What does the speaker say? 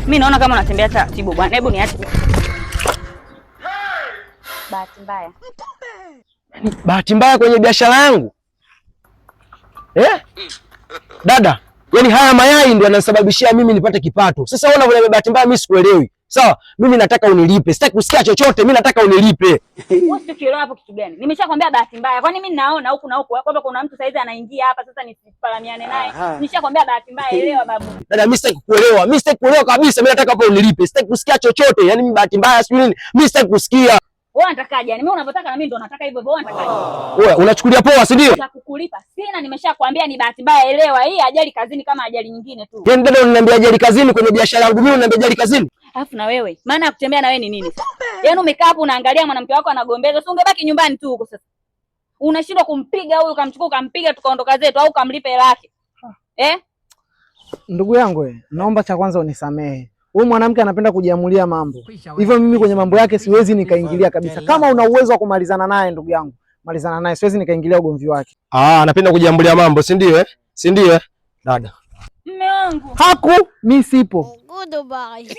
Mimi naona kama unatembea taratibu bwana. Hebu niache. Bahati mbaya. Bahati mbaya kwenye biashara yangu? Dada, yaani haya mayai ndio yanasababishia mimi nipate kipato. Sasa wewe unavyo bahati mbaya mimi sikuelewi. Sawa, mimi nataka unilipe. Sitaki kusikia chochote, mimi nataka unilipe. Wewe usikielewa hapo kitu gani? Nimeshakwambia bahati mbaya. Kwani mimi naona huku na huku kwamba kuna mtu saizi anaingia hapa sasa nisipalamiane naye. Nishakwambia bahati mbaya, elewa babu. Dada, mimi sitaki kuelewa. Mimi sitaki kuelewa kabisa. Mimi nataka hapo unilipe. Sitaki kusikia chochote. Yaani mimi bahati mbaya sio nini? Mimi sitaki kusikia. Wewe unatakaje? Yaani mimi unavyotaka na mimi ndo nataka hivyo. Wewe unatakaje? Wewe unachukulia poa, si ndio? Nitakukulipa. Sina, nimeshakwambia ni bahati mbaya, elewa. Hii ajali kazini kama ajali nyingine tu. Yaani dada, unaniambia ajali kazini kwenye biashara yangu, mimi unaniambia ajali kazini? Alafu na wewe, maana ya kutembea na wewe ni nini sasa? Yaani umekaa hapo unaangalia mwanamke wako anagombeza, si ungebaki nyumbani tu huko sasa. Unashindwa kumpiga huyu, ukamchukua ukampiga tukaondoka zetu au ukamlipe hela yake. Ndugu yangu wewe, naomba cha kwanza unisamehe. Huyu mwanamke anapenda kujiamulia mambo. Hivyo mimi kwenye mambo yake siwezi nikaingilia kabisa. Kama una uwezo wa kumalizana naye ndugu yangu, malizana naye, siwezi nikaingilia ugomvi wake. Anapenda kujiamulia mambo, si ndio Si ndio Dada. Mume wangu. Haku, mimi sipo. Goodbye.